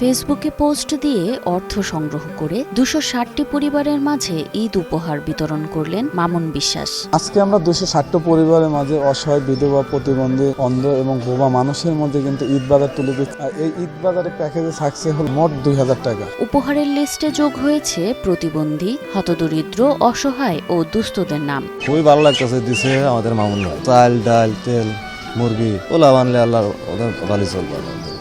ফেসবুকে পোস্ট দিয়ে অর্থ সংগ্রহ করে ২৬০টি পরিবারের মাঝে ঈদ উপহার বিতরণ করলেন মামুন বিশ্বাস। আজকে আমরা ২৬০টি পরিবারের মাঝে অসহায়, বিধবা, প্রতিবন্ধী, অন্ধ এবং বোবা মানুষের মধ্যে কিন্তু ঈদ বাজার তুলে দিচ্ছে। এই ঈদ বাজারের প্যাকেজে থাকছে হল মোট ২,০০০ টাকা। উপহারের লিস্টে যোগ হয়েছে প্রতিবন্ধী, হতদরিদ্র, অসহায় ও দুস্থদের নাম। খুবই ভালো লাগতেছে দিছে আমাদের মামুন ভাই। চাল, ডাল, তেল, মুরগি ওলা বানলে আল্লাহ ওদের ভালো চলবে।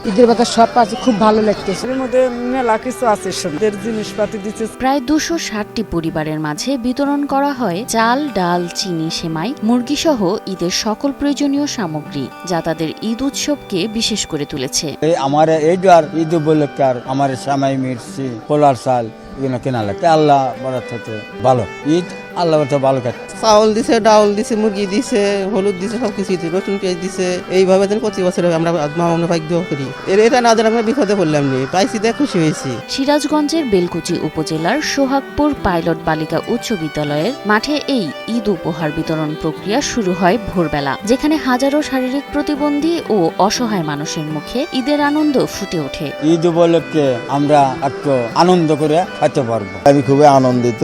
ঈদের বাজার সব আছে, খুব ভালো লাগতেছে। এর মধ্যে মেলা কিছু আছে, সবের জিনিসপাতি দিচ্ছে। প্রায় ২৬০টি পরিবারের মাঝে বিতরণ করা হয় চাল, ডাল, চিনি, সেমাই, মুরগি সহ ঈদের সকল প্রয়োজনীয় সামগ্রী, যা তাদের ঈদ উৎসবকে বিশেষ করে তুলেছে। আমার এইবার ঈদ উপলক্ষে আমার সামাই, মির্চি, পোলার চাল এগুলো কেনা লাগে। আল্লাহ বরাত হতে ভালো ঈদ, আল্লাহ ভালো কাটে। চাউল দিছে, ডাউল দিছে, মুরগি দিছে, হলুদ দিছে, সবকিছু দিছে, রসুন পেঁয়াজ দিছে। এইভাবে প্রতি বছর আমরা মামুন ভাগ্য করি। এটা না দিলে আমরা বিপদে পড়লাম নি, পাইছি দেখ খুশি হয়েছি। সিরাজগঞ্জের বেলকুচি উপজেলার সোহাগপুর পাইলট বালিকা উচ্চ বিদ্যালয়ের মাঠে এই ঈদ উপহার বিতরণ প্রক্রিয়া শুরু হয় ভোরবেলা, যেখানে হাজারো শারীরিক প্রতিবন্ধী ও অসহায় মানুষের মুখে ঈদের আনন্দ ফুটে ওঠে। ঈদ উপলক্ষে আমরা একটু আনন্দ করে খাইতে পারবো। আমি খুবই আনন্দিত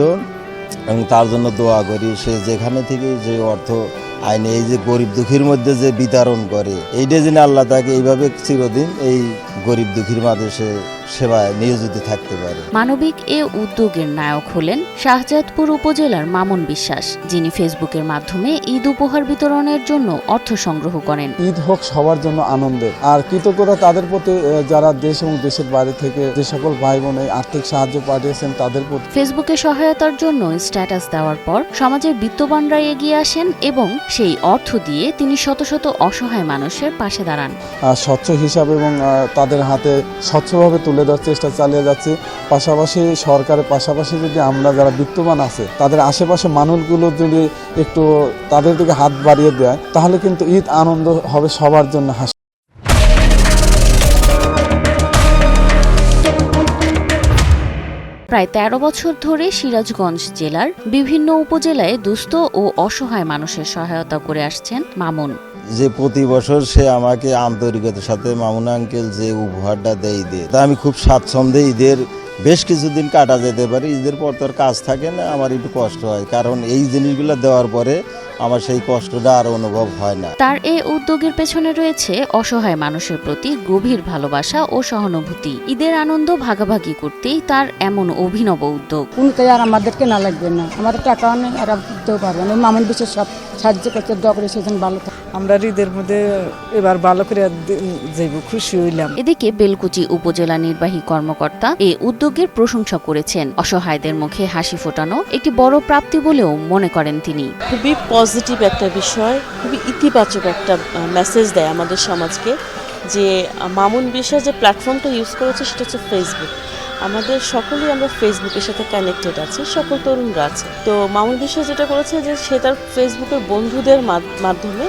এবং তার জন্য দোয়া করি। সে যেখানে থেকে যে অর্থ আইনে এই যে গরিব দুঃখীর মধ্যে যে বিতরণ করে, এইটা যেন আল্লাহ তাকে এইভাবে চিরদিন এই গরিব দুঃখীর মাঝে সে সেবায় নিয়োজিত থাকতে পারে। মানবিক এ উদ্যোগের নায়ক হলেন শাহজাদপুর উপজেলার মামুন বিশ্বাস, যিনি ফেসবুকের মাধ্যমে ঈদ উপহার বিতরণের জন্য অর্থ সংগ্রহ করেন। ঈদ হোক সবার জন্য আনন্দের, আর কৃতজ্ঞতা তাদের প্রতি যারা দেশ এবং দেশের বাইরে থেকে যে সকল ভাই বোন এই আর্থিক সাহায্য পাঠিয়েছেন তাদের প্রতি। ফেসবুকে সহায়তার জন্য স্ট্যাটাস দেওয়ার পর সমাজের বিত্তবানরা এগিয়ে আসেন এবং সেই অর্থ দিয়ে তিনি শত শত অসহায় মানুষের পাশে দাঁড়ান। স্বচ্ছ হিসাবে এবং তাদের হাতে স্বচ্ছভাবে তুলে দেওয়ার চেষ্টা চালিয়ে যাচ্ছে। পাশাপাশি সরকারের পাশাপাশি যদি আমরা যারা বিত্তবান আছে তাদের আশেপাশে মানুষগুলো যদি একটু তাদের দিকে হাত বাড়িয়ে দেয়, তাহলে কিন্তু ঈদ আনন্দ হবে সবার জন্য। প্রায় ১৩ বছর ধরে সিরাজগঞ্জ জেলার বিভিন্ন উপজেলায় দুস্থ ও অসহায় মানুষের সহায়তা করে আসছেন মামুন। যে প্রতি বছর সে আমাকে আন্তরিকতার সাথে মামুন আঙ্কেল যে উপহারটা দেয় তা আমি খুব স্বাচ্ছন্দ্যে ঈদের বেশ কিছুদিন কাটা যেতে পারি। ঈদের পর তোর কাজ থাকে না, আমার একটু কষ্ট হয়, কারণ এই জিনিসগুলো দেওয়ার পরে আমার সেই কষ্টটা আর অনুভব হয় না। তার এই উদ্যোগের পেছনে রয়েছে অসহায় মানুষের প্রতি গভীর ভালোবাসা ও সহানুভূতি। ঈদের আনন্দ ভাগাভাগি করতেই তার এমন অভিনব উদ্যোগ। কোনটাই আর আমাদেরকে না লাগবে না, আমাদের টাকাও নেই আর দিতেও পারবো না। মামুন বিশ্বাস সব সাহায্য করতে, দোয়া করে সেজন্য ভালো থাকে। আমরা ঈদের মধ্যে এবার ভালো করে যাইব, খুশি হইলাম। এদিকে বেলকুচি উপজেলা নির্বাহী কর্মকর্তা এই উদ্যোগের প্রশংসা করেছেন। অসহায়দের মুখে হাসি ফোটানো একটি বড় প্রাপ্তি বলেও মনে করেন তিনি। খুবই পজিটিভ একটা বিষয়, খুবই ইতিবাচক একটা মেসেজ দেয় আমাদের সমাজকে, যে মামুন বিশ্বাস যে প্ল্যাটফর্মটা ইউজ করেছে সেটা হচ্ছে ফেসবুক। আমাদের সকলেই আমরা ফেসবুকের সাথে কানেক্টেড আছি, সকল তরুণরা আছে। তো মামুন বিশ্বাস যেটা করেছে যে সে তার ফেসবুকের বন্ধুদের মাধ্যমে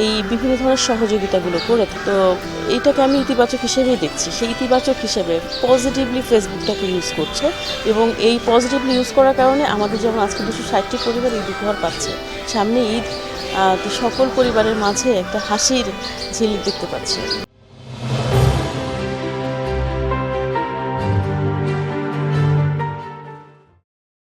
এই বিভিন্ন ধরনের সহযোগিতাগুলো করে। তো এইটাকে আমি ইতিবাচক হিসেবেই দেখছি। সেই ইতিবাচক হিসেবে পজিটিভলি ফেসবুকটাকে ইউজ করছে এবং এই পজিটিভলি ইউজ করার কারণে আমাদের যেমন আজকে ২৬০টি পরিবার ঈদ উপহার পাচ্ছে। সামনে ঈদ, তো সকল পরিবারের মাঝে একটা হাসির ঝিলিক দেখতে পাচ্ছি।